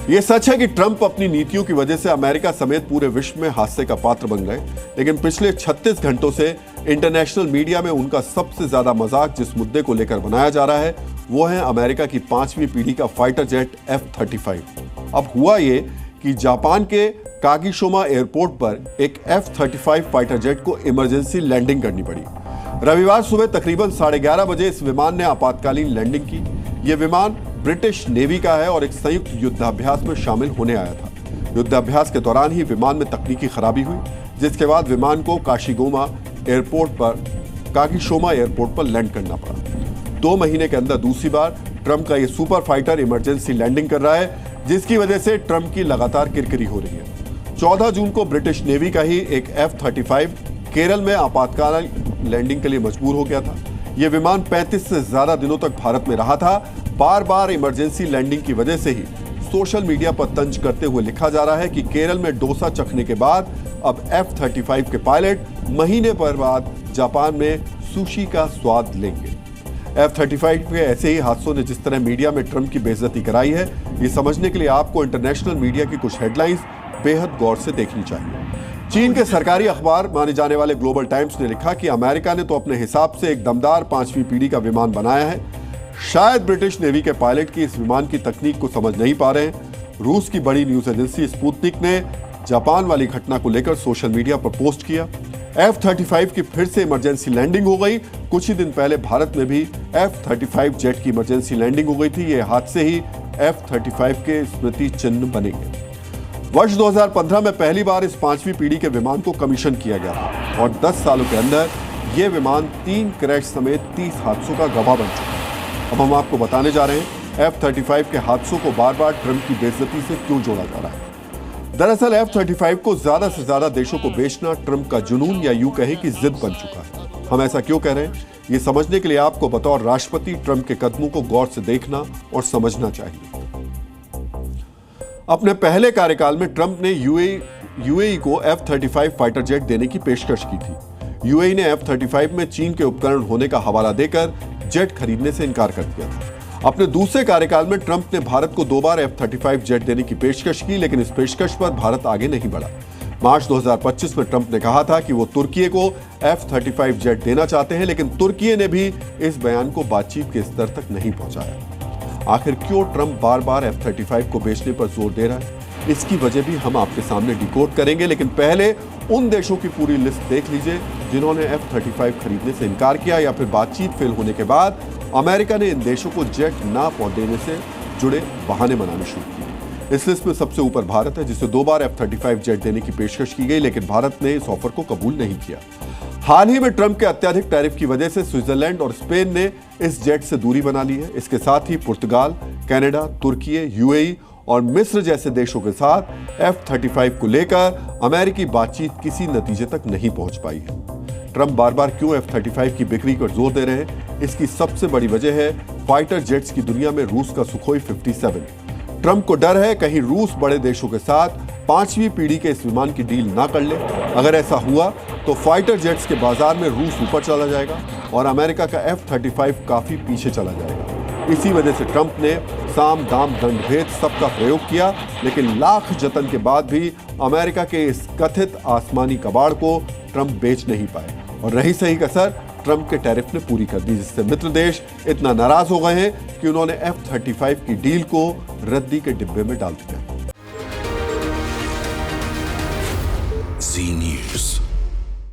ये सच है कि ट्रंप अपनी नीतियों की वजह से अमेरिका समेत पूरे विश्व में हास्य का पात्र बन गए, लेकिन पिछले 36 घंटों से इंटरनेशनल मीडिया में उनका सबसे ज्यादा मजाक जिस मुद्दे को लेकर बनाया जा रहा है वो है अमेरिका की 5वीं पीढ़ी का फाइटर जेट F-35। अब हुआ ये कि जापान के कागिशोमा एयरपोर्ट पर एक F-35 फाइटर जेट को इमरजेंसी लैंडिंग करनी पड़ी। रविवार सुबह तकरीबन 11:30 बजे इस विमान ने आपातकालीन लैंडिंग की। यह विमान ब्रिटिश नेवी का है और एक संयुक्त युद्धाभ्यास में शामिल होने आया था। युद्धाभ्यास के दौरान ही विमान में तकनीकी खराबी हुई, जिसके बाद विमान को कागिशोमा एयरपोर्ट पर लैंड करना पड़ा। 2 महीने के अंदर दूसरी बार ट्रंप का यह सुपर फाइटर इमरजेंसी लैंडिंग कर रहा है, जिसकी वजह से ट्रंप की लगातार किरकिरी हो रही है। 14 जून को ब्रिटिश नेवी का ही एक F-35 केरल में आपातकाल लैंडिंग के लिए मजबूर हो गया था। यह विमान 35 से ज्यादा दिनों तक भारत में रहा था। बार बार इमरजेंसी लैंडिंग की वजह से ही सोशल मीडिया पर तंज करते हुए लिखा जा रहा है कि केरल में डोसा चखने के बाद अब F-35 के पायलट महीने भर बाद जापान में सुशी का स्वाद लेंगे। F-35 के ऐसे ही हादसों ने जिस तरह मीडिया में ट्रंप की बेइज्जती कराई है, ये समझने के लिए आपको इंटरनेशनल मीडिया की कुछ हेडलाइंस बेहद गौर से देखनी चाहिए। चीन के सरकारी अखबार माने जाने वाले ग्लोबल टाइम्स ने लिखा कि अमेरिका ने तो अपने हिसाब से एक दमदार 5वीं पीढ़ी का विमान बनाया है, शायद ब्रिटिश नेवी के पायलट की इस विमान की तकनीक को समझ नहीं पा रहे हैं। रूस की बड़ी न्यूज एजेंसी स्पुतनिक ने जापान वाली घटना को लेकर सोशल मीडिया पर पोस्ट किया। F-35 की फिर से इमरजेंसी लैंडिंग हो गई। कुछ ही दिन पहले भारत में भी F-35 जेट की इमरजेंसी लैंडिंग हो गई थी। ये हादसे ही F-35 के स्मृति चिन्ह बनेंगे। वर्ष 2015 में पहली बार इस 5वीं पीढ़ी के विमान को कमीशन किया गया था और 10 सालों के अंदर यह विमान 3 क्रैश समेत 30 हादसों का गवाह बन चुका है। अब हम आपको बताने जा रहे हैं F-35 के हादसों को बार बार ट्रंप की बेइज्जती से क्यों जोड़ा जा रहा है। दरअसल F-35 को ज्यादा से ज्यादा देशों को बेचना ट्रंप का जुनून या यूं कहें कि जिद बन चुका है। हम ऐसा क्यों कह रहे हैं, ये समझने के लिए आपको बतौर राष्ट्रपति ट्रंप के कदमों को गौर से देखना और समझना चाहिए। अपने पहले कार्यकाल में ट्रंप ने यूएई को F-35 फाइटर जेट देने की पेशकश की थी। यूएई ने F-35 में चीन के उपकरण होने का हवाला देकर जेट खरीदने से इनकार कर दिया था। अपने दूसरे कार्यकाल में ट्रंप ने भारत को 2 बार F-35 जेट देने की पेशकश की, लेकिन इस पेशकश पर भारत आगे नहीं बढ़ा। मार्च 2025 में ट्रंप ने कहा था कि वो तुर्की को F-35 जेट देना चाहते हैं, लेकिन तुर्की ने भी इस बयान को बातचीत के स्तर तक नहीं पहुंचाया। आखिर क्यों ट्रंप बार बार F-35 को बेचने पर जोर दे रहा है, इसकी वजह भी हम आपके सामने डिकोड करेंगे, लेकिन पहले उन देशों की पूरी लिस्ट देख लीजिए जिन्होंने F-35 खरीदने से इनकार किया या फिर बातचीत फेल होने के बाद अमेरिका ने इन देशों को जेट ना देने से जुड़े बहाने बनाने शुरू किए। इस लिस्ट में सबसे ऊपर भारत है, जिसे 2 बार F-35 जेट देने की पेशकश की गई, लेकिन भारत ने इस ऑफर को कबूल नहीं किया। हाल ही में ट्रंप के अत्यधिक टैरिफ की वजह से स्विट्जरलैंड और स्पेन ने इस जेट से दूरी बना ली है। इसके साथ ही पुर्तगाल, कनाडा, तुर्की, यूएई और मिस्र जैसे देशों के साथ F-35 को लेकर अमेरिकी बातचीत किसी नतीजे तक नहीं पहुंच पाई है। ट्रंप बार बार क्यों F-35 की बिक्री पर जोर दे रहे हैं, इसकी सबसे बड़ी वजह है फाइटर जेट्स की दुनिया में रूस का सुखोई 57। ट्रंप को डर है कहीं रूस बड़े देशों के साथ 5वीं पीढ़ी के इस विमान की डील ना कर ले। अगर ऐसा हुआ तो फाइटर जेट्स के बाजार में रूस ऊपर चला जाएगा और अमेरिका का F-35 काफी पीछे चला जाएगा। इसी वजह से ट्रंप ने साम दाम दंड भेद सबका प्रयोग किया, लेकिन लाख जतन के बाद भी अमेरिका के इस कथित आसमानी कबाड़ को ट्रंप बेच नहीं पाए और रही सही कसर ट्रंप के टैरिफ ने पूरी कर दी, जिससे मित्र देश इतना नाराज हो गए हैं कि उन्होंने F-35 की डील को रद्दी के डिब्बे में डाल दिया। Zee News।